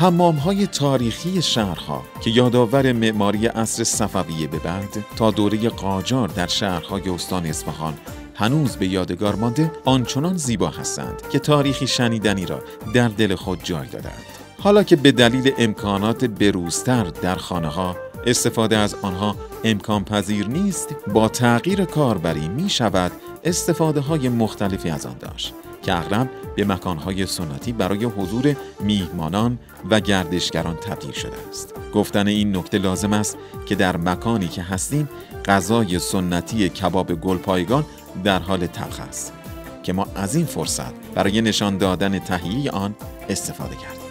حمام‌های تاریخی شهرها که یادآور معماری عصر صفویه به بعد تا دوره قاجار در شهرهای استان اصفهان هنوز به یادگار مانده، آنچنان زیبا هستند که تاریخی شنیدنی را در دل خود جای دادند. حالا که به دلیل امکانات بروزتر در خانه‌ها استفاده از آنها امکان پذیر نیست، با تغییر کاربری می شود استفاده های مختلفی از آن داشت که اغلب به مکانهای سنتی برای حضور میهمانان و گردشگران تبدیل شده است. گفتن این نکته لازم است که در مکانی که هستیم غذای سنتی کباب گلپایگان در حال طبخ است که ما از این فرصت برای نشان دادن تهیه آن استفاده کردیم.